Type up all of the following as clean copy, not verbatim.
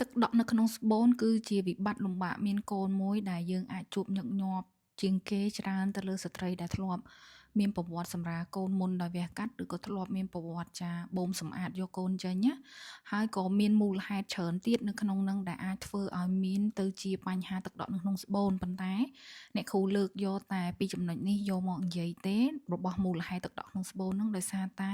ទឹកដក់នៅក្នុងស្បូនគឺជាវិបត្តិលំបាកមានកូនមួយដែលយើងអាចជួបញឹកញាប់ជាងគេច្រើនទៅលើស្ត្រីដែលធ្លាប់មានប្រវត្តិសម្រាលកូនមុនដោយវះកាត់ឬក៏ធ្លាប់មានប្រវត្តិចាបូមសម្អាតយកកូនចេញណាហើយក៏មានមូលហេតុច្រើនទៀតនៅក្នុងនឹងដែលអាចធ្វើឲ្យមានទៅជាបញ្ហាទឹកដក់នៅក្នុងស្បូនប៉ុន្តែអ្នកគ្រូលើកយកតែពីចំណុចនេះយកមកនិយាយទេរបស់មូលហេតុទឹកដក់ក្នុងស្បូននឹងដោយសារតែ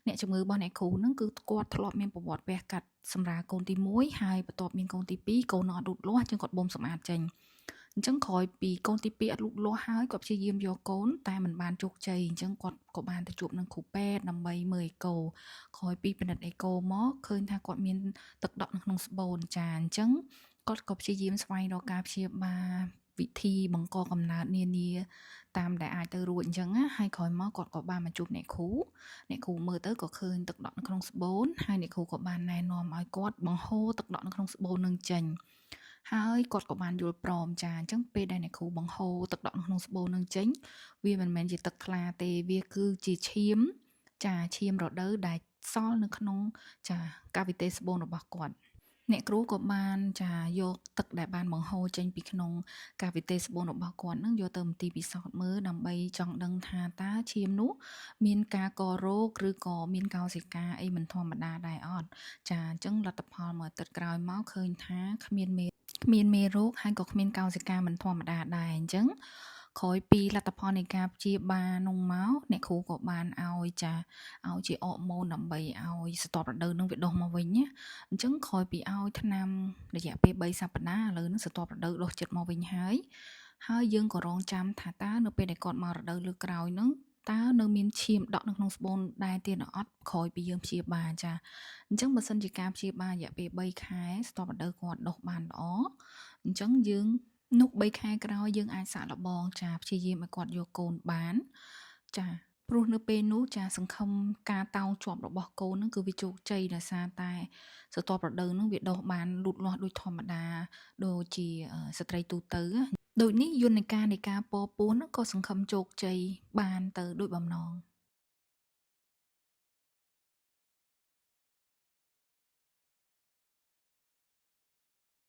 អ្នកជំងឺរបស់អ្នកគ្រូនឹងគឺគាត់ធ្លាប់មានប្រវត្តិវះកាត់សម្រាលកូនទី1ហើយបន្ទាប់មានកូនទី2កូននឹងអត់លូតលាស់ចឹងគាត់បូមសម្អាតចេញអញ្ចឹងក្រោយពីកូនទី2អត់លូតលាស់ហើយគាត់ព្យាយាមយកកូនតែមិនបានជោគជ័យអញ្ចឹងគាត់ក៏បានទៅជួបនឹងគ្រូពេទ្យដើម្បីមើលអេកូក្រោយពីពិនិត្យអេកូមកឃើញថាគាត់មានទឹកដក់នៅក្នុងស្បូនចាអញ្ចឹងគាត់ក៏ព្យាយាមស្វែងរកការព្យាបាលវិធីបង្កកំណើតនានាតាមដែលអាចទៅរួចអញ្ចឹងណាហើយក្រោយមកគាត់ក៏បានមកជួបអ្នកគ្រូមើលទៅក៏ឃើញទឹកដក់នៅក្នុងស្បូនហើយអ្នកគ្រូក៏បានណែនាំឲ្យគាត់បង្ហូរទឹកដក់នៅក្នុងស្បូននឹងចេញហើយគាត់ក៏បានយល់ព្រមចាអញ្ចឹងពេលដែលអ្នកគ្រូបង្ហូរទឹកដក់នៅក្នុងស្បូននឹងចេញវាមិនមែនជាទឹកថ្លាទេវាគឺជាឈាមចាឈាមរដូវដែលសល់នៅក្នុងចាកាវិតេស្បូនរបស់គាត់អ្នកគ្រូក៏បានចាយកទឹកដែលបានបង្ហូរចេញពីក្នុងកាវិតេស្បូនរបស់គាត់នឹងយកទៅមន្ទីរពិសោធន៍មើលដើម្បីចង់ដឹងថាតើឈាមនោះមានការករោគឬក៏មានកោសិកាអីមិនធម្មតាដែរអត់ចាអញ្ចឹងលទ្ធផលមួយអាទិត្យក្រោយមកឃើញថាគ្មានមេរោគហើយក៏គ្មានកោសិកាមិនធម្មតាដែរអញ្ចឹងក្រោយពីលទ្ធផលនៃការព្យាបាលនោះមកអ្នកគ្រូក៏បានឲ្យជាអរម៉ូនដើម្បីឲ្យស្ទាត់រដូវនឹងវាដុះមកវិញណាអញ្ចឹងក្រោយពីឲ្យថ្នាំរយៈពេល3សប្តាហ៍ឥឡូវនឹងស្ទាត់រដូវដុះចិត្តមកវិញហើយយើងក៏រងចាំថាតើនៅពេលដែលគាត់មករដូវលើកក្រោយនឹងតើនៅមានឈាមដក់នៅក្នុងស្បូនដែរទៀតអត់ក្រោយពីយើងព្យាបាលចាអញ្ចឹងបើសិនជាការព្យាបាលរយៈពេល3ខែស្ទាត់រដូវគាត់ដុះបានល្អអញ្ចឹងយើងនោះ3ខែក្រោយយើងអាចសាកល្បងចាព្យាយាមឲ្យគាត់យកកូនបានចាព្រោះនៅពេលនោះចាសង្ឃឹមការតោងជាប់របស់កូននឹងគឺវាជោគជ័យដោយសារតែស្ទាត់រដូវនឹងវាដុះបានលូតលាស់ដូចធម្មតាដូចជាស្ត្រីទូទៅដូចនេះយន្តការនៃការពពោះនោះក៏សង្ឃឹមជោគជ័យបានទៅដោយបំណង